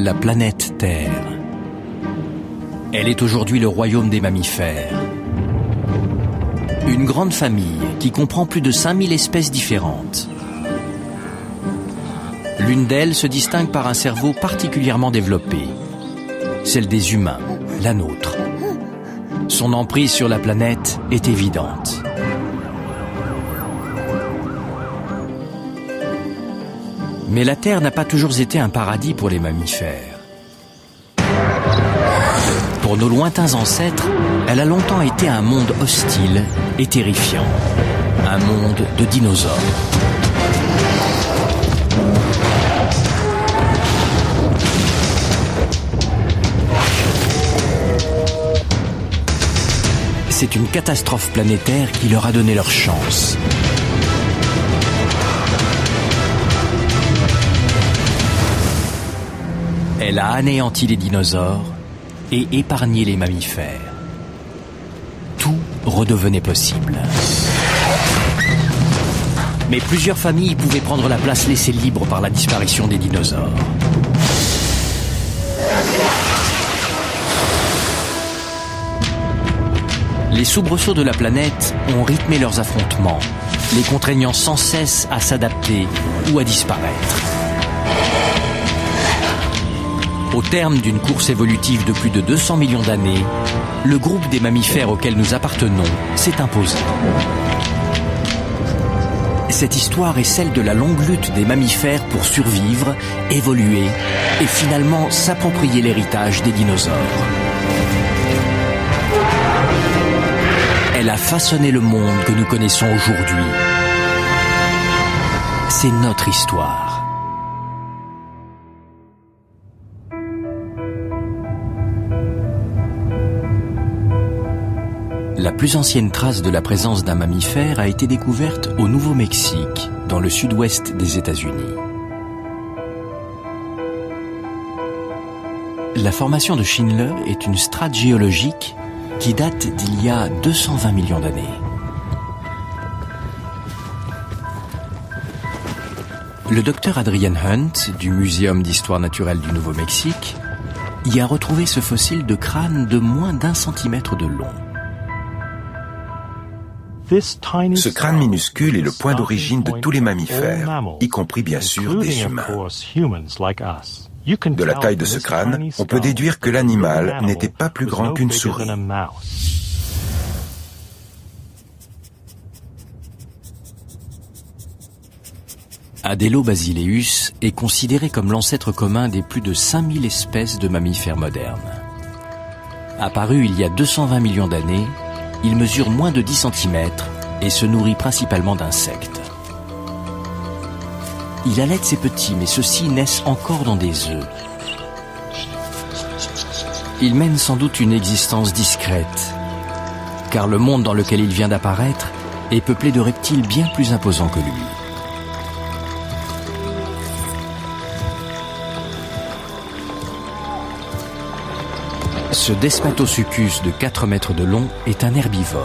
la planète Terre. Elle est aujourd'hui le royaume des mammifères. Une grande famille qui comprend plus de 5000 espèces différentes. L'une d'elles se distingue par un cerveau particulièrement développé. Celle des humains, la nôtre. Son emprise sur la planète est évidente. Mais la Terre n'a pas toujours été un paradis pour les mammifères. Pour nos lointains ancêtres, elle a longtemps été un monde hostile et terrifiant. Un monde de dinosaures. C'est une catastrophe planétaire qui leur a donné leur chance. Elle a anéanti les dinosaures et épargné les mammifères. Tout redevenait possible. Mais plusieurs familles pouvaient prendre la place laissée libre par la disparition des dinosaures. Les soubresauts de la planète ont rythmé leurs affrontements, les contraignant sans cesse à s'adapter ou à disparaître. Au terme d'une course évolutive de plus de 200 millions d'années, le groupe des mammifères auquel nous appartenons s'est imposé. Cette histoire est celle de la longue lutte des mammifères pour survivre, évoluer et finalement s'approprier l'héritage des dinosaures. Elle a façonné le monde que nous connaissons aujourd'hui. C'est notre histoire. La plus ancienne trace de la présence d'un mammifère a été découverte au Nouveau-Mexique, dans le sud-ouest des États-Unis. La formation de Schindler est une strate géologique qui date d'il y a 220 millions d'années. Le docteur Adrian Hunt, du Muséum d'histoire naturelle du Nouveau-Mexique, y a retrouvé ce fossile de crâne de moins d'1 centimètre de long. Ce crâne minuscule est le point d'origine de tous les mammifères, y compris bien sûr des humains. De la taille de ce crâne, on peut déduire que l'animal n'était pas plus grand qu'une souris. Adelobasileus est considéré comme l'ancêtre commun des plus de 5000 espèces de mammifères modernes. Apparu il y a 220 millions d'années, il mesure moins de 10 cm et se nourrit principalement d'insectes. Il allaite ses petits, mais ceux-ci naissent encore dans des œufs. Il mène sans doute une existence discrète, car le monde dans lequel il vient d'apparaître est peuplé de reptiles bien plus imposants que lui. Ce Desmatosuchus de 4 mètres de long est un herbivore,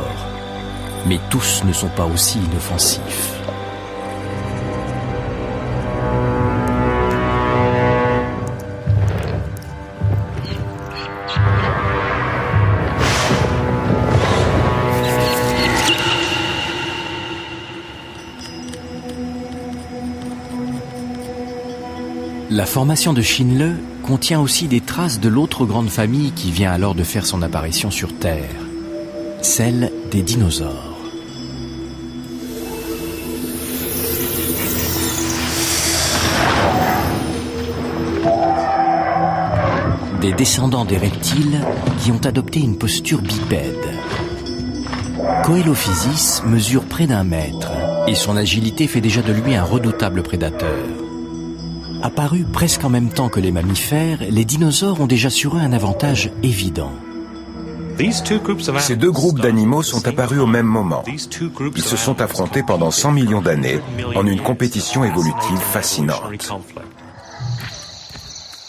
mais tous ne sont pas aussi inoffensifs. La formation de Schindler contient aussi des traces de l'autre grande famille qui vient alors de faire son apparition sur Terre, celle des dinosaures. Des descendants des reptiles qui ont adopté une posture bipède. Coelophysis mesure près d'1 mètre et son agilité fait déjà de lui un redoutable prédateur. Apparus presque en même temps que les mammifères, les dinosaures ont déjà sur eux un avantage évident. Ces deux groupes d'animaux sont apparus au même moment. Ils se sont affrontés pendant 100 millions d'années en une compétition évolutive fascinante.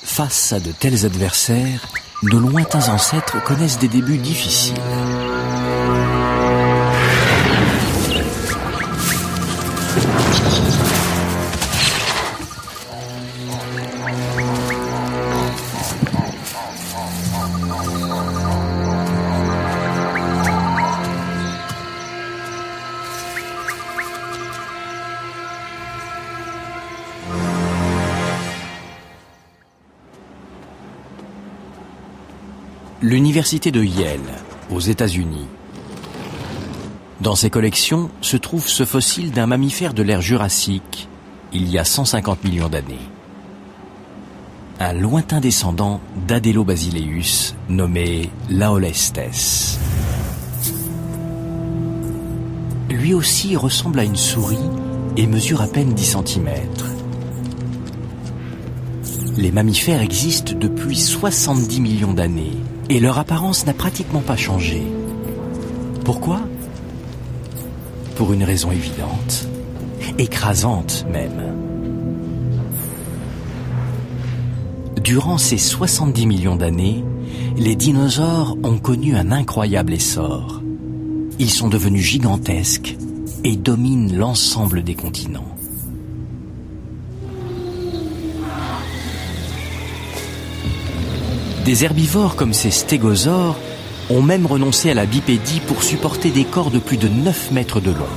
Face à de tels adversaires, nos lointains ancêtres connaissent des débuts difficiles. l'université de Yale, aux États-Unis. Dans ses collections se trouve ce fossile d'un mammifère de l'ère jurassique, il y a 150 millions d'années. Un lointain descendant d'Adelobasileus nommé Laolestes. Lui aussi ressemble à une souris et mesure à peine 10 cm. Les mammifères existent depuis 70 millions d'années et leur apparence n'a pratiquement pas changé. Pourquoi ? Pour une raison évidente, écrasante même. Durant ces 70 millions d'années, les dinosaures ont connu un incroyable essor. Ils sont devenus gigantesques et dominent l'ensemble des continents. Des herbivores comme ces stégosaures ont même renoncé à la bipédie pour supporter des corps de plus de 9 mètres de long.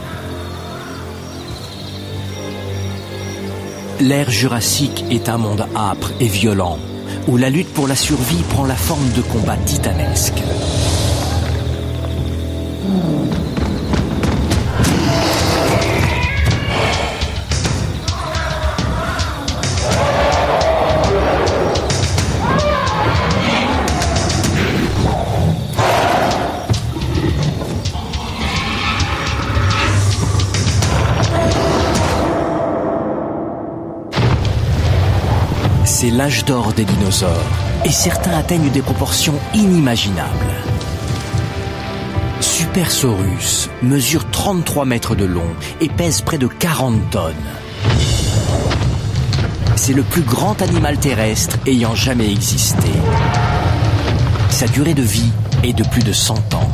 L'ère jurassique est un monde âpre et violent, où la lutte pour la survie prend la forme de combats titanesques. C'est l'âge d'or des dinosaures, et certains atteignent des proportions inimaginables. Supersaurus mesure 33 mètres de long et pèse près de 40 tonnes. C'est le plus grand animal terrestre ayant jamais existé. Sa durée de vie est de plus de 100 ans.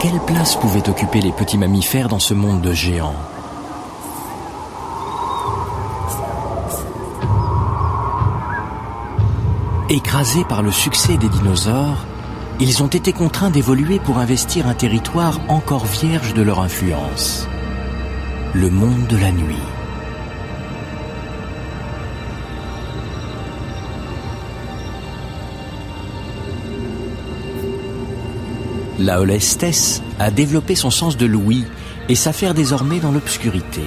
Quelle place pouvaient occuper les petits mammifères dans ce monde de géants ? Écrasés par le succès des dinosaures, ils ont été contraints d'évoluer pour investir un territoire encore vierge de leur influence. Le monde de la nuit. Laolestes a développé son sens de l'ouïe et s'affaire désormais dans l'obscurité.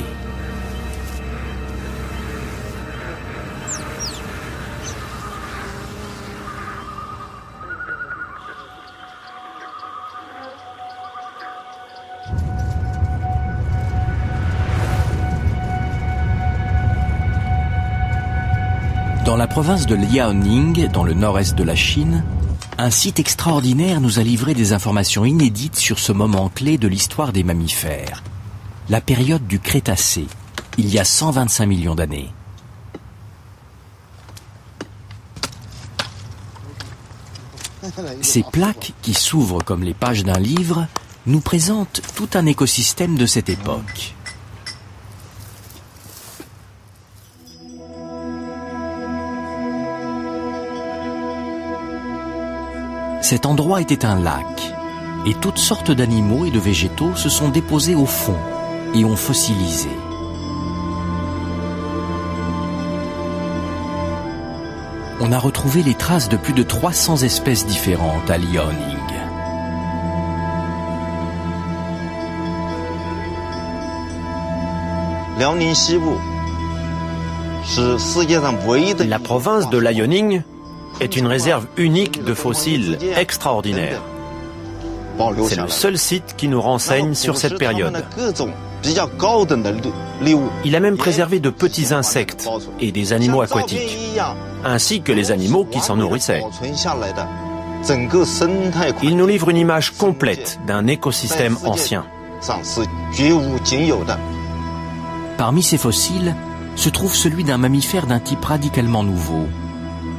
Dans la province de Liaoning, dans le nord-est de la Chine, un site extraordinaire nous a livré des informations inédites sur ce moment clé de l'histoire des mammifères. La période du Crétacé, il y a 125 millions d'années. Ces plaques, qui s'ouvrent comme les pages d'un livre, nous présentent tout un écosystème de cette époque. Cet endroit était un lac, et toutes sortes d'animaux et de végétaux se sont déposés au fond et ont fossilisé. On a retrouvé les traces de plus de 300 espèces différentes à Liaoning. La province de Liaoning est une réserve unique de fossiles extraordinaires. C'est le seul site qui nous renseigne sur cette période. Il a même préservé de petits insectes et des animaux aquatiques, ainsi que les animaux qui s'en nourrissaient. Il nous livre une image complète d'un écosystème ancien. Parmi ces fossiles se trouve celui d'un mammifère d'un type radicalement nouveau.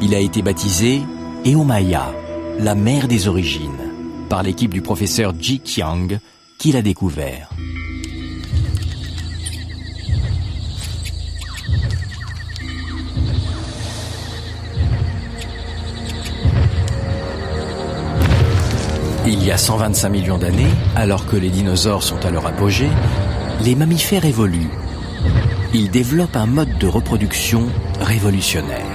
Il a été baptisé Eomaya, la mère des origines, par l'équipe du professeur Ji Qiang qui l'a découvert. Il y a 125 millions d'années, alors que les dinosaures sont à leur apogée, les mammifères évoluent. Ils développent un mode de reproduction révolutionnaire.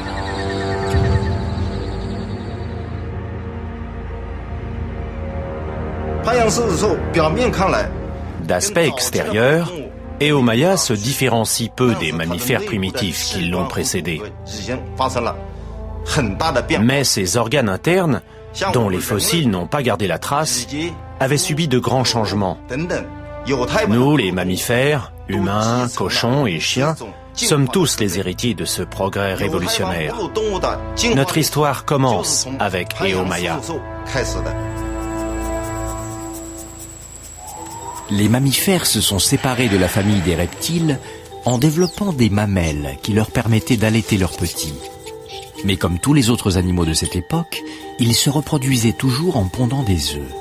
D'aspect extérieur, Eomaya se différencie peu des mammifères primitifs qui l'ont précédé. Mais ses organes internes, dont les fossiles n'ont pas gardé la trace, avaient subi de grands changements. Nous, les mammifères, humains, cochons et chiens, sommes tous les héritiers de ce progrès révolutionnaire. Notre histoire commence avec Eomaya. Les mammifères se sont séparés de la famille des reptiles en développant des mamelles qui leur permettaient d'allaiter leurs petits. Mais comme tous les autres animaux de cette époque, ils se reproduisaient toujours en pondant des œufs.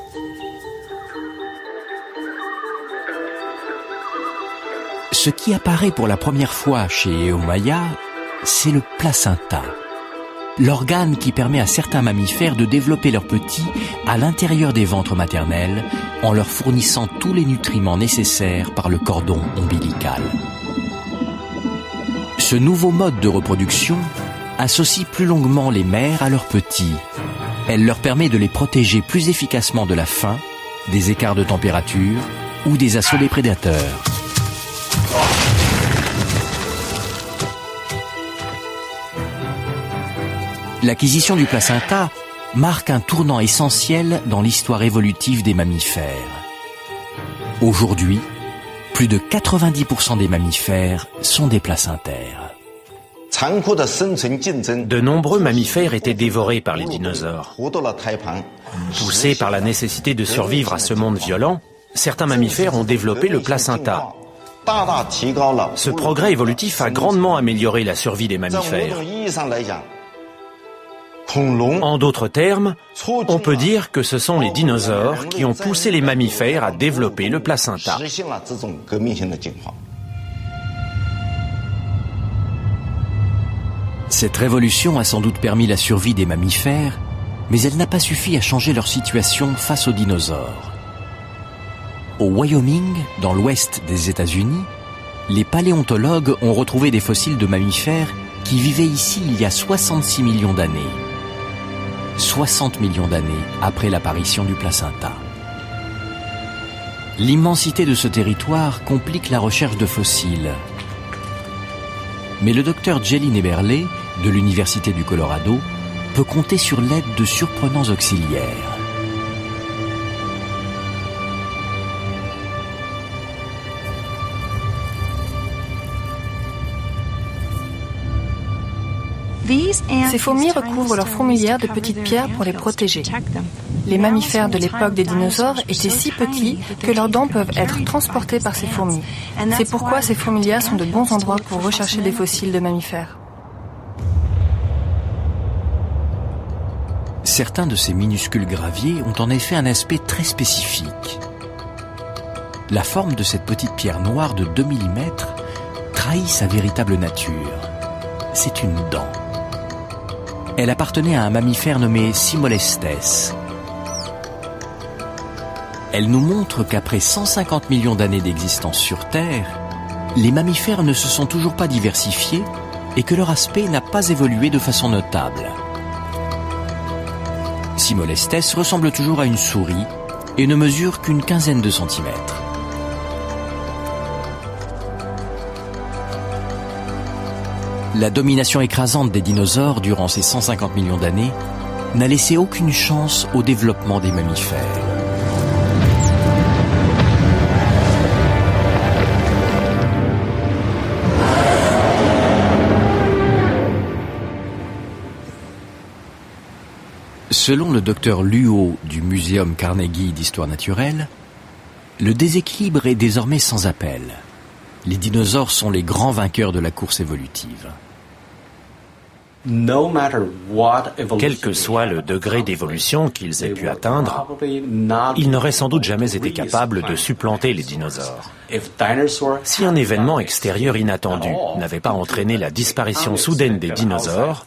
Ce qui apparaît pour la première fois chez Eomaya, c'est le placenta, l'organe qui permet à certains mammifères de développer leurs petits à l'intérieur des ventres maternels en leur fournissant tous les nutriments nécessaires par le cordon ombilical. Ce nouveau mode de reproduction associe plus longuement les mères à leurs petits. Elle leur permet de les protéger plus efficacement de la faim, des écarts de température ou des assauts des prédateurs. L'acquisition du placenta marque un tournant essentiel dans l'histoire évolutive des mammifères. Aujourd'hui, plus de 90% des mammifères sont des placentaires. De nombreux mammifères étaient dévorés par les dinosaures. Poussés par la nécessité de survivre à ce monde violent, certains mammifères ont développé le placenta. Ce progrès évolutif a grandement amélioré la survie des mammifères. En d'autres termes, on peut dire que ce sont les dinosaures qui ont poussé les mammifères à développer le placenta. Cette révolution a sans doute permis la survie des mammifères, mais elle n'a pas suffi à changer leur situation face aux dinosaures. Au Wyoming, dans l'ouest des États-Unis, les paléontologues ont retrouvé des fossiles de mammifères qui vivaient ici il y a 66 millions d'années. 60 millions d'années après l'apparition du placenta. L'immensité de ce territoire complique la recherche de fossiles. Mais le docteur Jelline Eberle, de l'Université du Colorado, peut compter sur l'aide de surprenants auxiliaires. Ces fourmis recouvrent leur fourmilière de petites pierres pour les protéger. Les mammifères de l'époque des dinosaures étaient si petits que leurs dents peuvent être transportées par ces fourmis. C'est pourquoi ces fourmilières sont de bons endroits pour rechercher des fossiles de mammifères. Certains de ces minuscules graviers ont en effet un aspect très spécifique. La forme de cette petite pierre noire de 2 mm trahit sa véritable nature. C'est une dent. Elle appartenait à un mammifère nommé Cimolestes. Elle nous montre qu'après 150 millions d'années d'existence sur Terre, les mammifères ne se sont toujours pas diversifiés et que leur aspect n'a pas évolué de façon notable. Cimolestes ressemble toujours à une souris et ne mesure qu'une quinzaine de centimètres. La domination écrasante des dinosaures durant ces 150 millions d'années n'a laissé aucune chance au développement des mammifères. Selon le docteur Luo du Muséum Carnegie d'histoire naturelle, le déséquilibre est désormais sans appel. Les dinosaures sont les grands vainqueurs de la course évolutive. Quel que soit le degré d'évolution qu'ils aient pu atteindre, ils n'auraient sans doute jamais été capables de supplanter les dinosaures. Si un événement extérieur inattendu n'avait pas entraîné la disparition soudaine des dinosaures,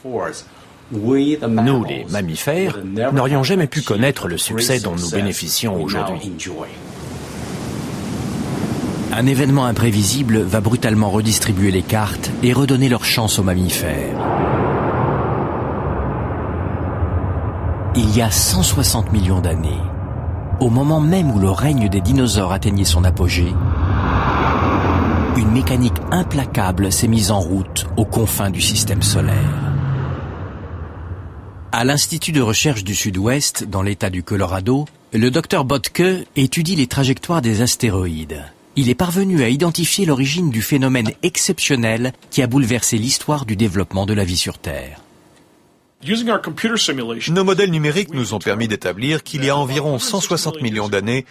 Nous, les mammifères, n'aurions jamais pu connaître le succès dont nous bénéficions aujourd'hui. Un événement imprévisible va brutalement redistribuer les cartes et redonner leur chance aux mammifères. Il y a 160 millions d'années, au moment même où le règne des dinosaures atteignait son apogée, une mécanique implacable s'est mise en route aux confins du système solaire. À l'Institut de recherche du Sud-Ouest, dans l'État du Colorado, le Dr Botke étudie les trajectoires des astéroïdes. Il est parvenu à identifier l'origine du phénomène exceptionnel qui a bouleversé l'histoire du développement de la vie sur Terre. Nos modèles numériques nous ont permis d'établir qu'il y a environ 160 millions d'années,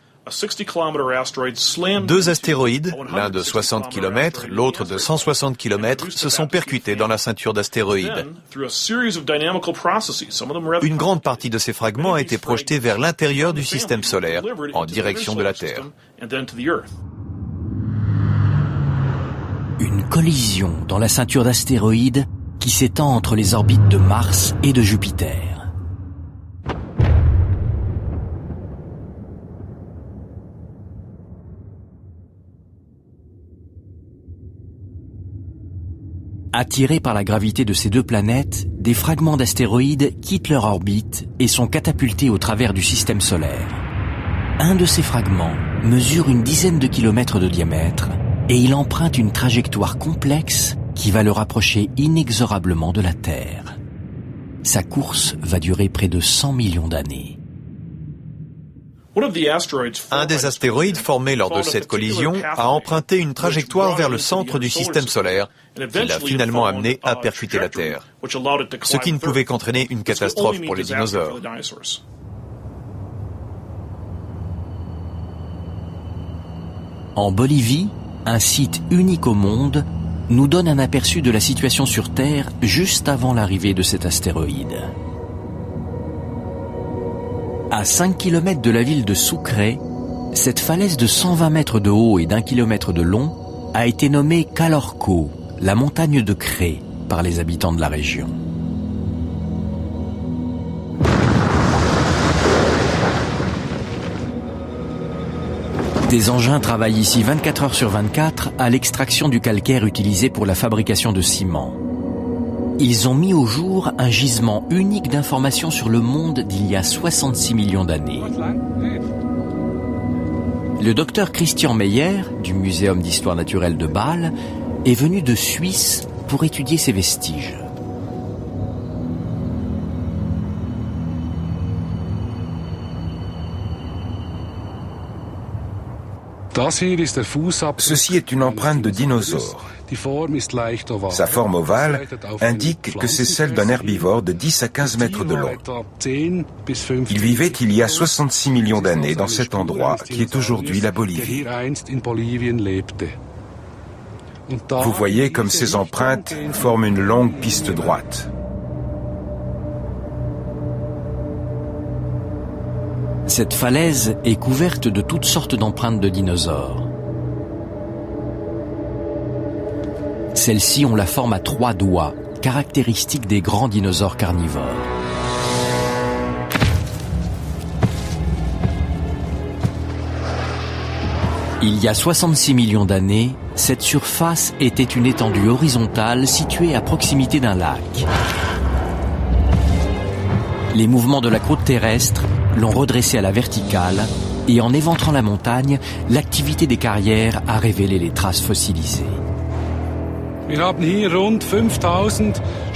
deux astéroïdes, l'un de 60 km, l'autre de 160 km, se sont percutés dans la ceinture d'astéroïdes. Une grande partie de ces fragments a été projetée vers l'intérieur du système solaire, en direction de la Terre. Une collision dans la ceinture d'astéroïdes qui s'étend entre les orbites de Mars et de Jupiter. Attirés par la gravité de ces deux planètes, des fragments d'astéroïdes quittent leur orbite et sont catapultés au travers du système solaire. Un de ces fragments mesure une dizaine de kilomètres de diamètre et il emprunte une trajectoire complexe qui va le rapprocher inexorablement de la Terre. Sa course va durer près de 100 millions d'années. Un des astéroïdes formés lors de cette collision a emprunté une trajectoire vers le centre du système solaire qui l'a finalement amené à percuter la Terre, ce qui ne pouvait qu'entraîner une catastrophe pour les dinosaures. En Bolivie, un site unique au monde nous donne un aperçu de la situation sur Terre juste avant l'arrivée de cet astéroïde. À 5 km de la ville de Sucre, cette falaise de 120 mètres de haut et d'1 kilomètre de long a été nommée Calorco, la montagne de craie, par les habitants de la région. Des engins travaillent ici 24 heures sur 24 à l'extraction du calcaire utilisé pour la fabrication de ciment. Ils ont mis au jour un gisement unique d'informations sur le monde d'il y a 66 millions d'années. Le docteur Christian Meyer, du Muséum d'histoire naturelle de Bâle, est venu de Suisse pour étudier ces vestiges. Ceci est une empreinte de dinosaure. Sa forme ovale indique que c'est celle d'un herbivore de 10 à 15 mètres de long. Il vivait il y a 66 millions d'années dans cet endroit qui est aujourd'hui la Bolivie. Vous voyez comme ces empreintes forment une longue piste droite. Cette falaise est couverte de toutes sortes d'empreintes de dinosaures. Celles-ci ont la forme à 3 doigts, caractéristique des grands dinosaures carnivores. Il y a 66 millions d'années, cette surface était une étendue horizontale située à proximité d'un lac. Les mouvements de la croûte terrestre l'ont redressée à la verticale et en éventrant la montagne, l'activité des carrières a révélé les traces fossilisées.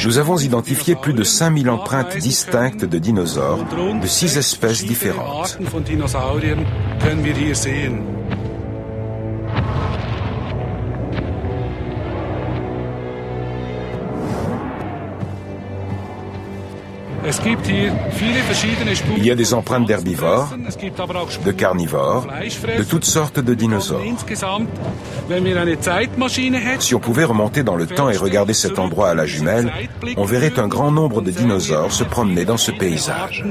Nous avons identifié plus de 5000 empreintes distinctes de dinosaures de 6 espèces différentes. Il y a des empreintes d'herbivores, de carnivores, de toutes sortes de dinosaures. Si on pouvait remonter dans le temps et regarder cet endroit à la jumelle, on verrait un grand nombre de dinosaures se promener dans ce paysage.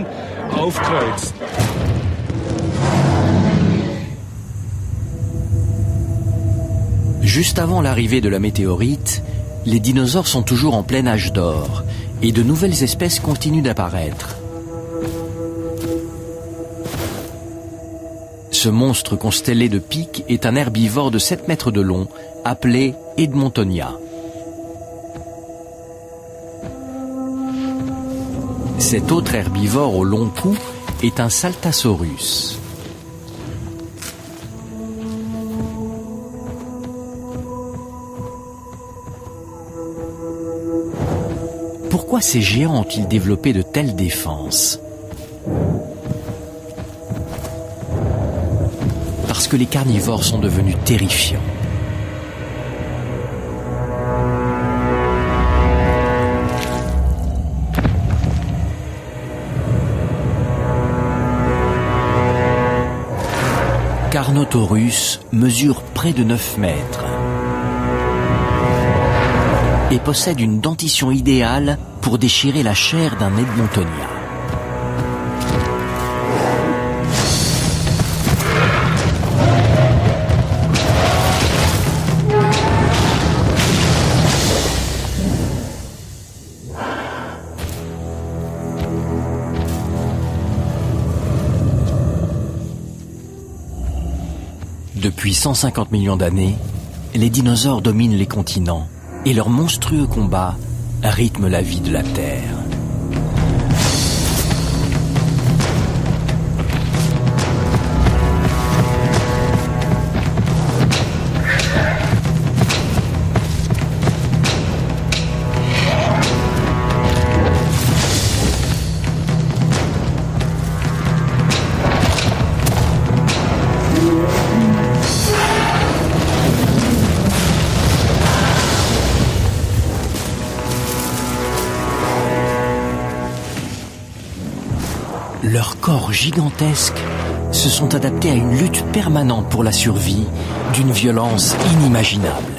Juste avant l'arrivée de la météorite, les dinosaures sont toujours en plein âge d'or et de nouvelles espèces continuent d'apparaître. Ce monstre constellé de pics est un herbivore de 7 mètres de long, appelé Edmontonia. Cet autre herbivore au long cou est un Saltasaurus. Pourquoi ces géants ont-ils développé de telles défenses? Parce que les carnivores sont devenus terrifiants. Carnotaurus mesure près de 9 mètres et possède une dentition idéale pour déchirer la chair d'un Edmontonia. Depuis 150 millions d'années, les dinosaures dominent les continents et leurs monstrueux combats rythment la vie de la Terre. Leurs corps gigantesques se sont adaptés à une lutte permanente pour la survie d'une violence inimaginable.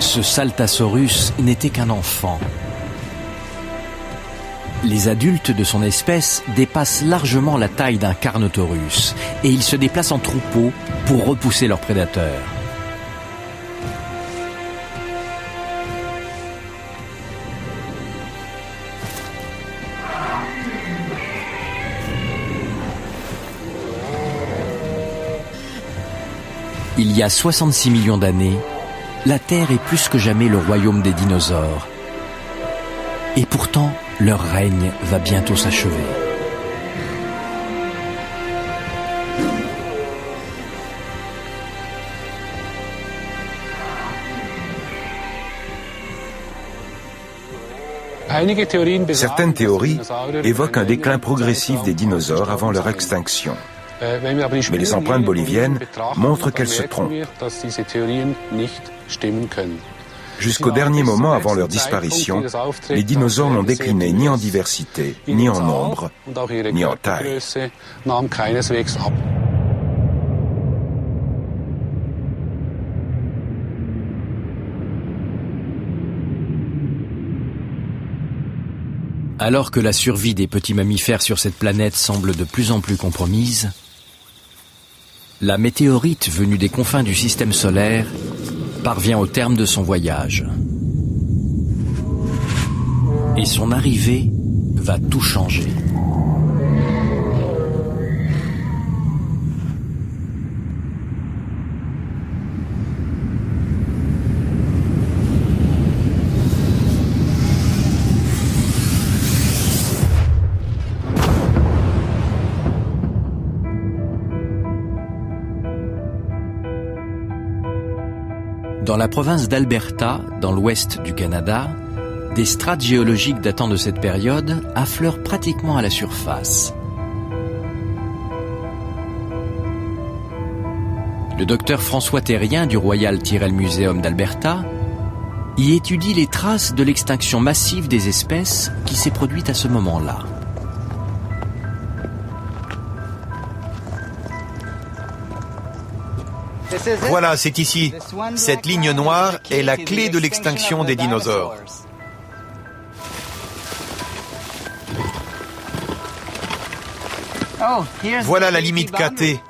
Ce Saltasaurus n'était qu'un enfant. Les adultes de son espèce dépassent largement la taille d'un Carnotaurus et ils se déplacent en troupeau pour repousser leurs prédateurs. Il y a 66 millions d'années, la Terre est plus que jamais le royaume des dinosaures. Et pourtant, leur règne va bientôt s'achever. Certaines théories évoquent un déclin progressif des dinosaures avant leur extinction. Mais les empreintes boliviennes montrent qu'elles se trompent. Jusqu'au dernier moment avant leur disparition, les dinosaures n'ont décliné ni en diversité, ni en nombre, ni en taille. Alors que la survie des petits mammifères sur cette planète semble de plus en plus compromise, la météorite venue des confins du système solaire parvient au terme de son voyage. Et son arrivée va tout changer. Dans la province d'Alberta, dans l'ouest du Canada, des strates géologiques datant de cette période affleurent pratiquement à la surface. Le docteur François Terrien du Royal Tyrrell Museum d'Alberta y étudie les traces de l'extinction massive des espèces qui s'est produite à ce moment-là. Voilà, c'est ici. Cette ligne noire est la clé de l'extinction des dinosaures. Voilà la limite KT.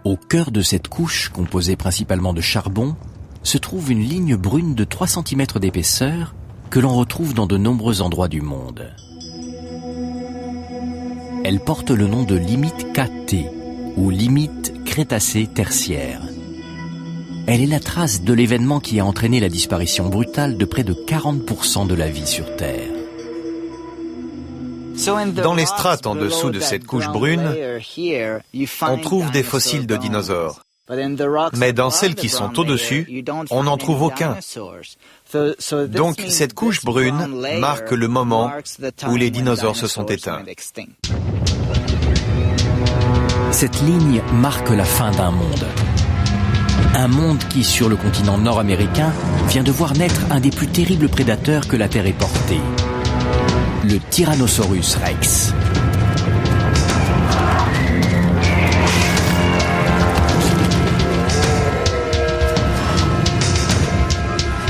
Au cœur de cette couche, composée principalement de charbon, se trouve une ligne brune de 3 cm d'épaisseur que l'on retrouve dans de nombreux endroits du monde. Elle porte le nom de limite KT, ou limite Crétacé-Tertiaire. Elle est la trace de l'événement qui a entraîné la disparition brutale de près de 40% de la vie sur Terre. Dans les strates en dessous de cette couche brune, on trouve des fossiles de dinosaures. Mais dans celles qui sont au-dessus, on n'en trouve aucun. Donc cette couche brune marque le moment où les dinosaures se sont éteints. Cette ligne marque la fin d'un monde. Un monde qui, sur le continent nord-américain, vient de voir naître un des plus terribles prédateurs que la Terre ait porté. Le Tyrannosaurus Rex.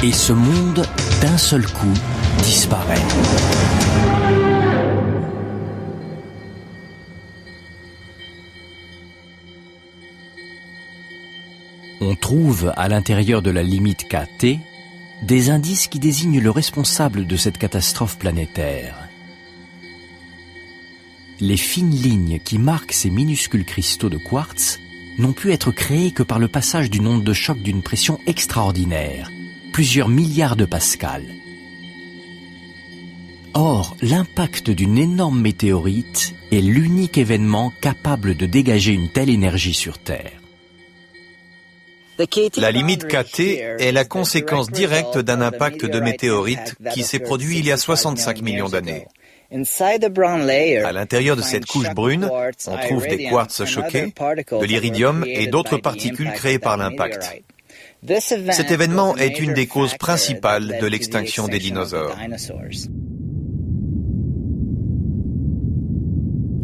Et ce monde, d'un seul coup, disparaît. On trouve, à l'intérieur de la limite KT, des indices qui désignent le responsable de cette catastrophe planétaire. Les fines lignes qui marquent ces minuscules cristaux de quartz n'ont pu être créées que par le passage d'une onde de choc d'une pression extraordinaire, plusieurs milliards de pascals. Or, l'impact d'une énorme météorite est l'unique événement capable de dégager une telle énergie sur Terre. La limite KT est la conséquence directe d'un impact de météorite qui s'est produit il y a 65 millions d'années. À l'intérieur de cette couche brune, on trouve des quartz choqués, de l'iridium et d'autres particules créées par l'impact. Cet événement est une des causes principales de l'extinction des dinosaures.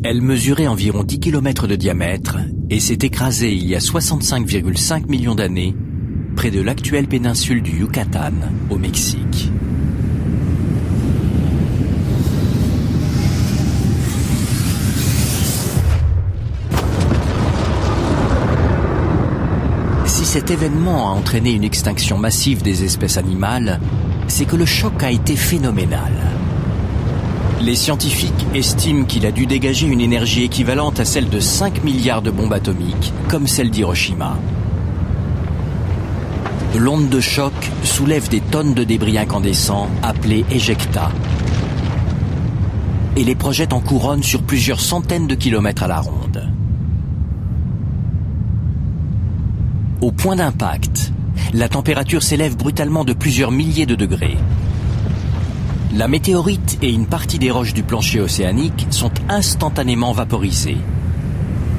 Elle mesurait environ 10 km de diamètre et s'est écrasée il y a 65,5 millions d'années près de l'actuelle péninsule du Yucatan, au Mexique. Si cet événement a entraîné une extinction massive des espèces animales, c'est que le choc a été phénoménal. Les scientifiques estiment qu'il a dû dégager une énergie équivalente à celle de 5 milliards de bombes atomiques, comme celle d'Hiroshima. L'onde de choc soulève des tonnes de débris incandescents appelés éjectats et les projette en couronne sur plusieurs centaines de kilomètres à la ronde. Au point d'impact, la température s'élève brutalement de plusieurs milliers de degrés. La météorite et une partie des roches du plancher océanique sont instantanément vaporisées.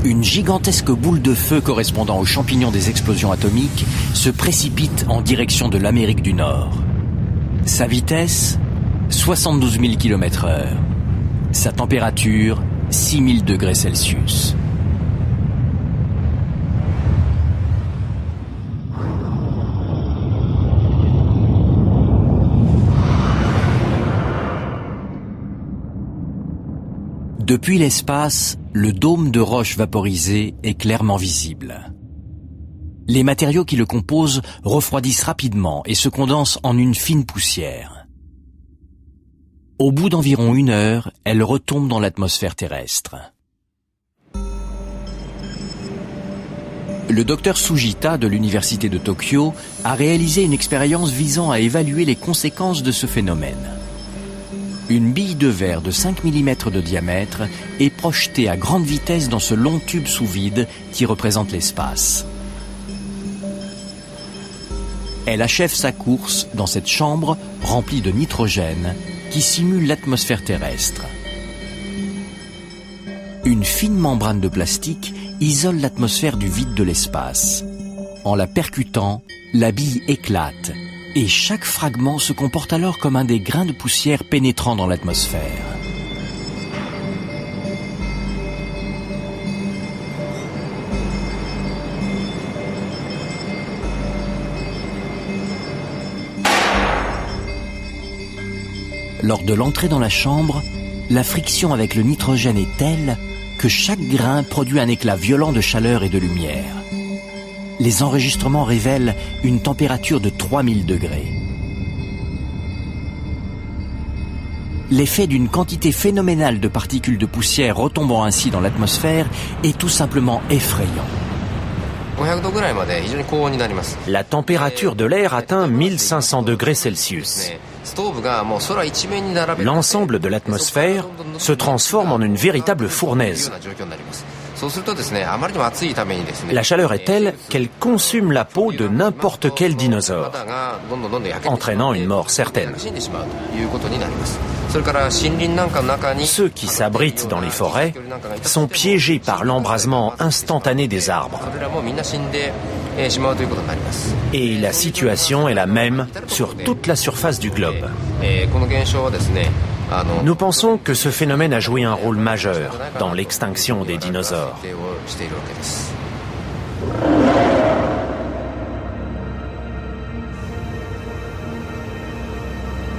Une gigantesque boule de feu correspondant aux champignons des explosions atomiques se précipite en direction de l'Amérique du Nord. Sa vitesse, 72 000 km/h. Sa température, 6 000 degrés Celsius. Depuis l'espace, le dôme de roches vaporisées est clairement visible. Les matériaux qui le composent refroidissent rapidement et se condensent en une fine poussière. Au bout d'environ 1 heure, elle retombe dans l'atmosphère terrestre. Le docteur Sujita de l'université de Tokyo a réalisé une expérience visant à évaluer les conséquences de ce phénomène. Une bille de verre de 5 mm de diamètre est projetée à grande vitesse dans ce long tube sous vide qui représente l'espace. Elle achève sa course dans cette chambre remplie de nitrogène qui simule l'atmosphère terrestre. Une fine membrane de plastique isole l'atmosphère du vide de l'espace. En la percutant, la bille éclate et chaque fragment se comporte alors comme un des grains de poussière pénétrant dans l'atmosphère. Lors de l'entrée dans la chambre, la friction avec le nitrogène est telle que chaque grain produit un éclat violent de chaleur et de lumière. Les enregistrements révèlent une température de 3000 degrés. L'effet d'une quantité phénoménale de particules de poussière retombant ainsi dans l'atmosphère est tout simplement effrayant. La température de l'air atteint 1500 degrés Celsius. L'ensemble de l'atmosphère se transforme en une véritable fournaise. La chaleur est telle qu'elle consume la peau de n'importe quel dinosaure, entraînant une mort certaine. Ceux qui s'abritent dans les forêts sont piégés par l'embrasement instantané des arbres. Et la situation est la même sur toute la surface du globe. Nous pensons que ce phénomène a joué un rôle majeur dans l'extinction des dinosaures.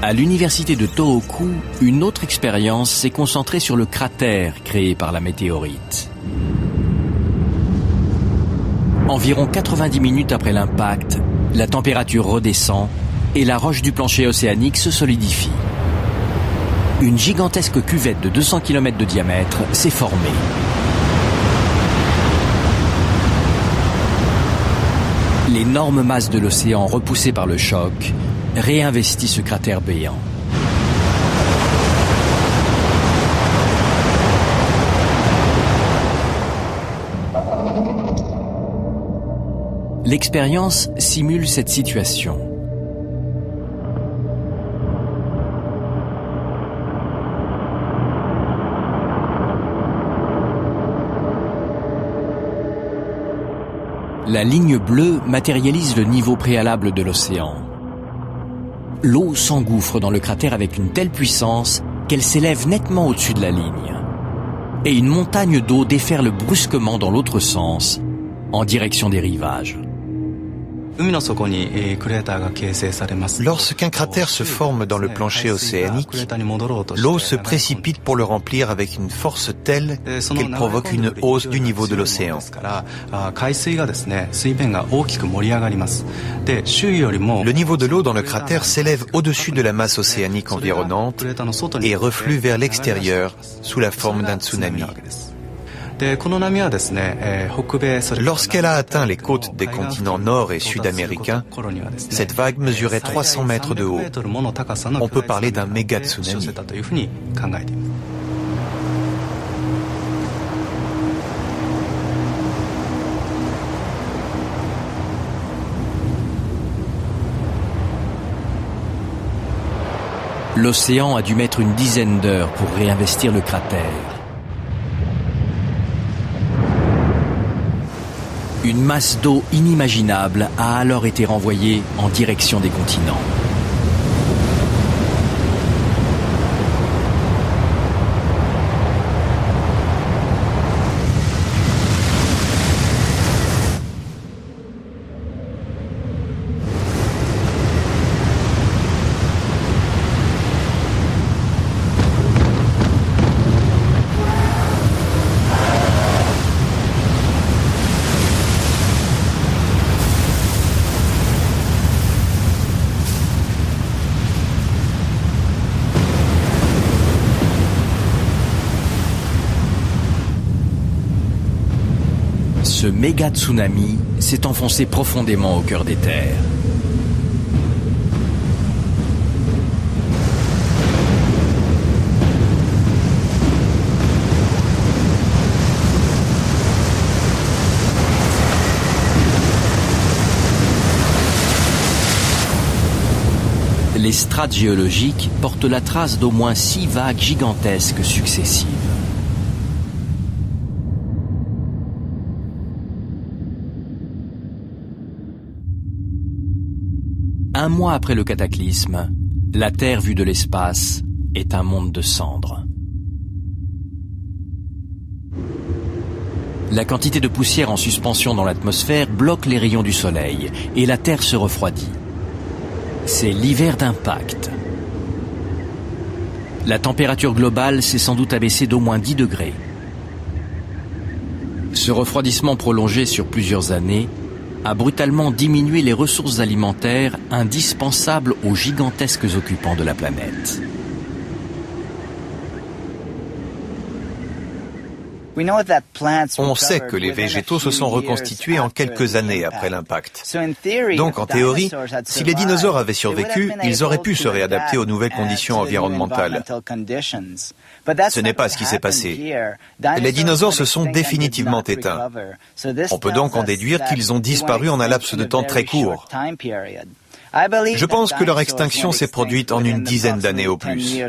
À l'université de Tohoku, une autre expérience s'est concentrée sur le cratère créé par la météorite. Environ 90 minutes après l'impact, la température redescend et la roche du plancher océanique se solidifie. Une gigantesque cuvette de 200 km de diamètre s'est formée. L'énorme masse de l'océan repoussée par le choc réinvestit ce cratère béant. L'expérience simule cette situation. La ligne bleue matérialise le niveau préalable de l'océan. L'eau s'engouffre dans le cratère avec une telle puissance qu'elle s'élève nettement au-dessus de la ligne. Et une montagne d'eau déferle brusquement dans l'autre sens, en direction des rivages. Lorsqu'un cratère se forme dans le plancher océanique, l'eau se précipite pour le remplir avec une force telle qu'elle provoque une hausse du niveau de l'océan. Le niveau de l'eau dans le cratère s'élève au-dessus de la masse océanique environnante et reflue vers l'extérieur sous la forme d'un tsunami. Lorsqu'elle a atteint les côtes des continents nord et sud-américains, cette vague mesurait 300 mètres de haut. On peut parler d'un méga tsunami. L'océan a dû mettre une dizaine d'heures pour réinvestir le cratère. Une masse d'eau inimaginable a alors été renvoyée en direction des continents. Ce méga tsunami s'est enfoncé profondément au cœur des terres. Les strates géologiques portent la trace d'au moins 6 vagues gigantesques successives. Un mois après le cataclysme, la Terre vue de l'espace est un monde de cendres. La quantité de poussière en suspension dans l'atmosphère bloque les rayons du soleil et la Terre se refroidit. C'est l'hiver d'impact. La température globale s'est sans doute abaissée d'au moins 10 degrés. Ce refroidissement prolongé sur plusieurs années a brutalement diminué les ressources alimentaires indispensables aux gigantesques occupants de la planète. On sait que les végétaux se sont reconstitués en quelques années après l'impact. Donc, en théorie, si les dinosaures avaient survécu, ils auraient pu se réadapter aux nouvelles conditions environnementales. Ce n'est pas ce qui s'est passé. Les dinosaures se sont définitivement éteints. On peut donc en déduire qu'ils ont disparu en un laps de temps très court. Je pense que leur extinction s'est produite en une dizaine d'années au plus.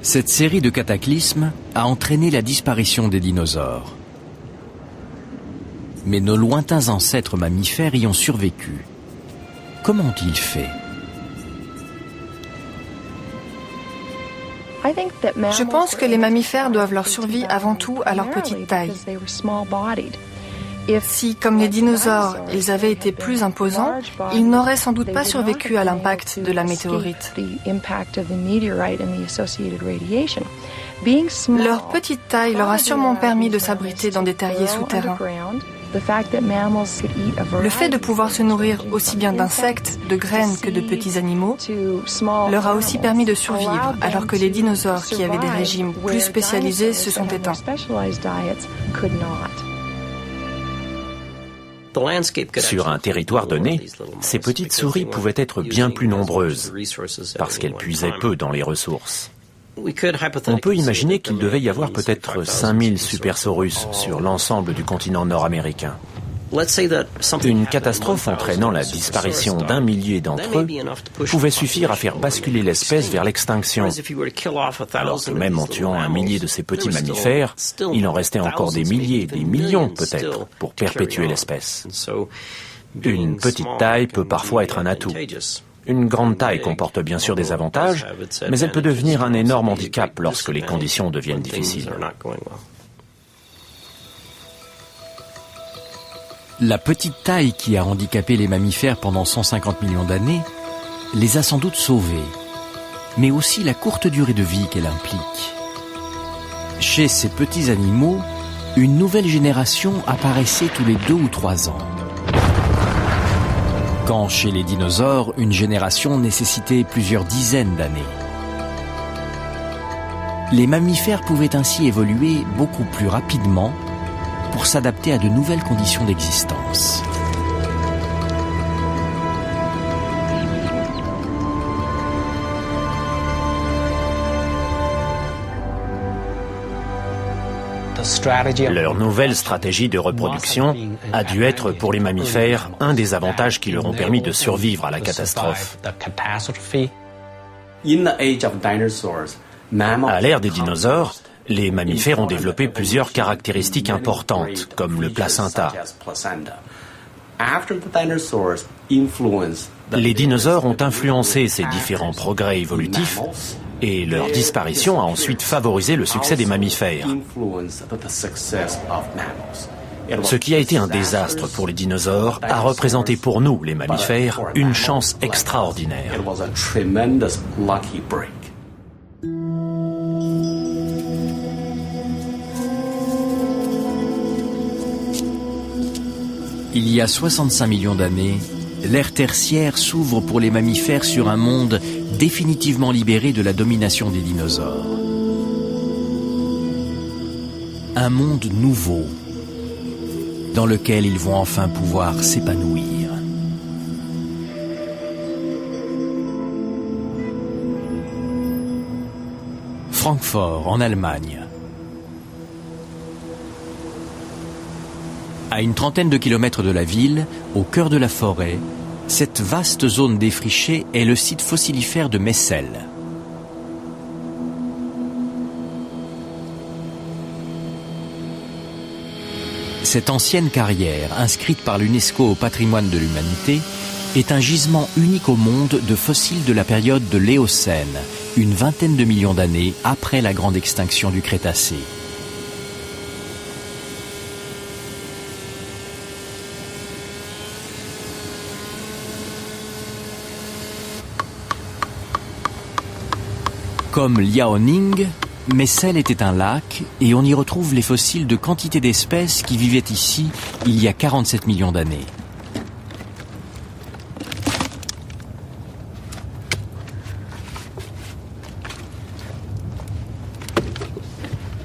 Cette série de cataclysmes a entraîné la disparition des dinosaures. Mais nos lointains ancêtres mammifères y ont survécu. Comment ont-ils fait ? Je pense que les mammifères doivent leur survie avant tout à leur petite taille. Si, comme les dinosaures, ils avaient été plus imposants, ils n'auraient sans doute pas survécu à l'impact de la météorite. Leur petite taille leur a sûrement permis de s'abriter dans des terriers souterrains. Le fait de pouvoir se nourrir aussi bien d'insectes, de graines que de petits animaux leur a aussi permis de survivre, alors que les dinosaures qui avaient des régimes plus spécialisés se sont éteints. Sur un territoire donné, ces petites souris pouvaient être bien plus nombreuses, parce qu'elles puisaient peu dans les ressources. On peut imaginer qu'il devait y avoir peut-être 5000 Supersaurus sur l'ensemble du continent nord-américain. Une catastrophe entraînant la disparition d'un millier d'entre eux pouvait suffire à faire basculer l'espèce vers l'extinction. Alors que même en tuant un millier de ces petits mammifères, il en restait encore des milliers, des millions peut-être, pour perpétuer l'espèce. Une petite taille peut parfois être un atout. Une grande taille comporte bien sûr des avantages, mais elle peut devenir un énorme handicap lorsque les conditions deviennent difficiles. La petite taille qui a handicapé les mammifères pendant 150 millions d'années les a sans doute sauvés, mais aussi la courte durée de vie qu'elle implique. Chez ces petits animaux, une nouvelle génération apparaissait tous les 2 ou 3 ans. Quand chez les dinosaures, une génération nécessitait plusieurs dizaines d'années. Les mammifères pouvaient ainsi évoluer beaucoup plus rapidement pour s'adapter à de nouvelles conditions d'existence. Leur nouvelle stratégie de reproduction a dû être pour les mammifères un des avantages qui leur ont permis de survivre à la catastrophe. À l'ère des dinosaures, les mammifères ont développé plusieurs caractéristiques importantes, comme le placenta. Les dinosaures ont influencé ces différents progrès évolutifs et leur disparition a ensuite favorisé le succès des mammifères. Ce qui a été un désastre pour les dinosaures a représenté pour nous, les mammifères, une chance extraordinaire. Il y a 65 millions d'années, l'ère tertiaire s'ouvre pour les mammifères sur un monde définitivement libéré de la domination des dinosaures. Un monde nouveau, dans lequel ils vont enfin pouvoir s'épanouir. Francfort, en Allemagne. À une trentaine de kilomètres de la ville, au cœur de la forêt, cette vaste zone défrichée est le site fossilifère de Messel. Cette ancienne carrière, inscrite par l'UNESCO au patrimoine de l'humanité, est un gisement unique au monde de fossiles de la période de l'Éocène, une vingtaine de millions d'années après la grande extinction du Crétacé. Comme Liaoning, Messel était un lac et on y retrouve les fossiles de quantité d'espèces qui vivaient ici il y a 47 millions d'années.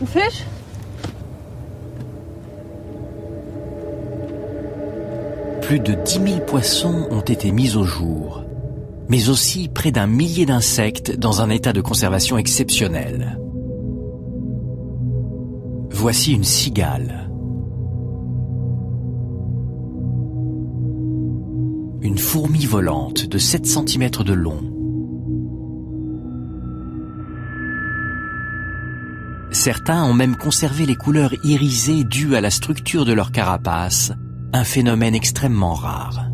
Un fish? Plus de 10 000 poissons ont été mis au jour, mais aussi près d'1 millier d'insectes dans un état de conservation exceptionnel. Voici une cigale. Une fourmi volante de 7 cm de long. Certains ont même conservé les couleurs irisées dues à la structure de leur carapace, un phénomène extrêmement rare.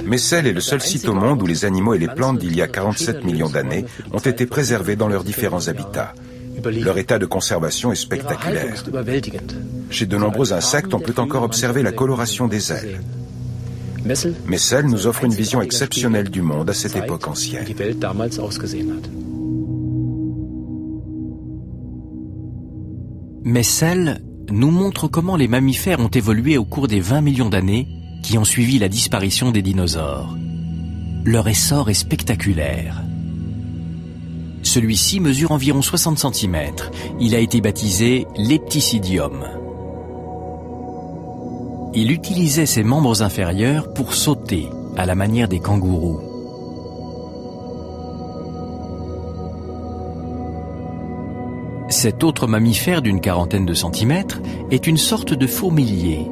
Messel est le seul site au monde où les animaux et les plantes d'il y a 47 millions d'années ont été préservés dans leurs différents habitats. Leur état de conservation est spectaculaire. Chez de nombreux insectes, on peut encore observer la coloration des ailes. Messel nous offre une vision exceptionnelle du monde à cette époque ancienne. Messel nous montre comment les mammifères ont évolué au cours des 20 millions d'années qui ont suivi la disparition des dinosaures. Leur essor est spectaculaire. Celui-ci mesure environ 60 cm. Il a été baptisé Lepticidium. Il utilisait ses membres inférieurs pour sauter, à la manière des kangourous. Cet autre mammifère d'une quarantaine de centimètres est une sorte de fourmilier.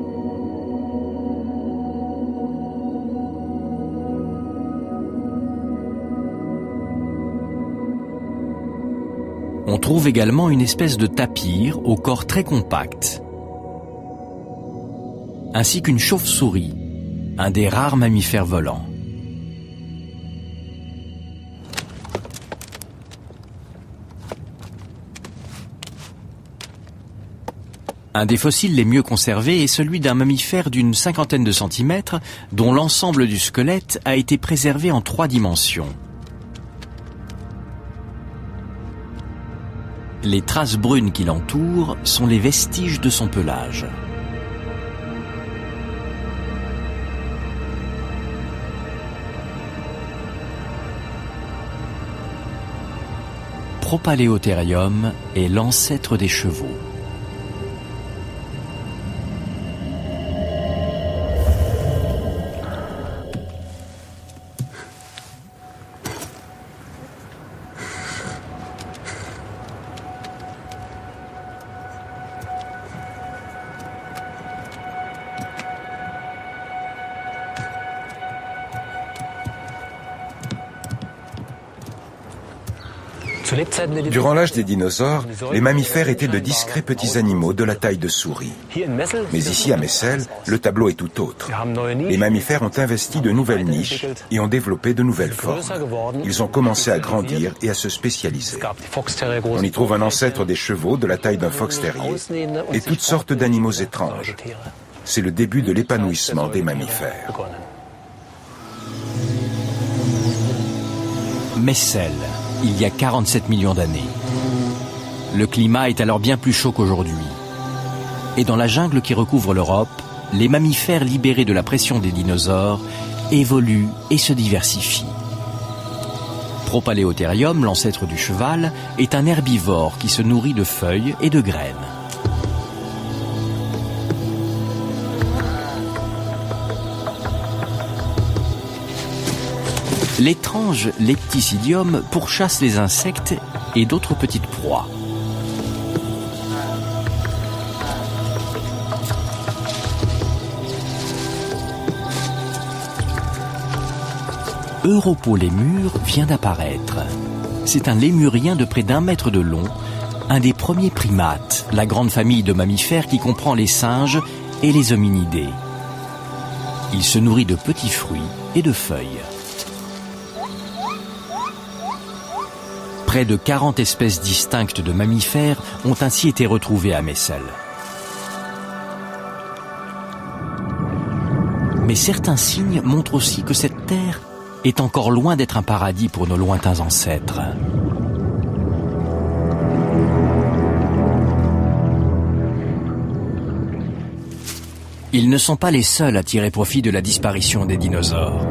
On trouve également une espèce de tapir au corps très compact, ainsi qu'une chauve-souris, un des rares mammifères volants. Un des fossiles les mieux conservés est celui d'un mammifère d'une cinquantaine de centimètres dont l'ensemble du squelette a été préservé en 3 dimensions. Les traces brunes qui l'entourent sont les vestiges de son pelage. Propaleotherium est l'ancêtre des chevaux. Durant l'âge des dinosaures, les mammifères étaient de discrets petits animaux de la taille de souris. Mais ici à Messel, le tableau est tout autre. Les mammifères ont investi de nouvelles niches et ont développé de nouvelles formes. Ils ont commencé à grandir et à se spécialiser. On y trouve un ancêtre des chevaux de la taille d'un fox terrier et toutes sortes d'animaux étranges. C'est le début de l'épanouissement des mammifères. Messel, il y a 47 millions d'années. Le climat est alors bien plus chaud qu'aujourd'hui. Et dans la jungle qui recouvre l'Europe, les mammifères libérés de la pression des dinosaures évoluent et se diversifient. Propaleotherium, l'ancêtre du cheval, est un herbivore qui se nourrit de feuilles et de graines. L'étrange Lepticidium pourchasse les insectes et d'autres petites proies. Europolémur vient d'apparaître. C'est un lémurien de près d'1 mètre de long, un des premiers primates, la grande famille de mammifères qui comprend les singes et les hominidés. Il se nourrit de petits fruits et de feuilles. Près de 40 espèces distinctes de mammifères ont ainsi été retrouvées à Messel. Mais certains signes montrent aussi que cette Terre est encore loin d'être un paradis pour nos lointains ancêtres. Ils ne sont pas les seuls à tirer profit de la disparition des dinosaures.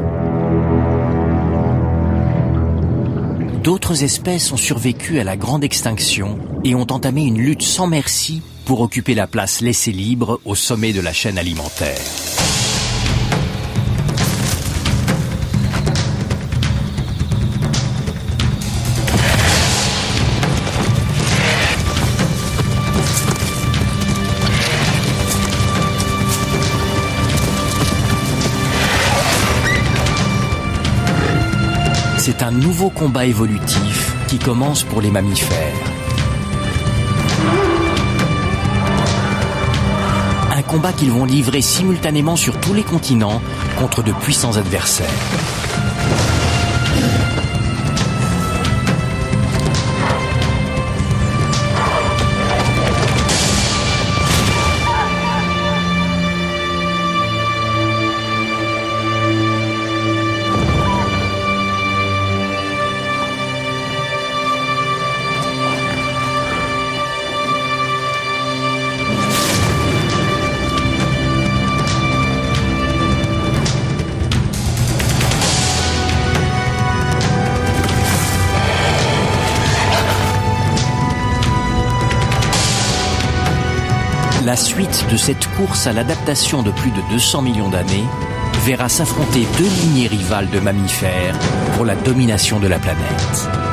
D'autres espèces ont survécu à la grande extinction et ont entamé une lutte sans merci pour occuper la place laissée libre au sommet de la chaîne alimentaire. C'est un nouveau combat évolutif qui commence pour les mammifères. Un combat qu'ils vont livrer simultanément sur tous les continents contre de puissants adversaires. La suite de cette course à l'adaptation de plus de 200 millions d'années verra s'affronter deux lignées rivales de mammifères pour la domination de la planète.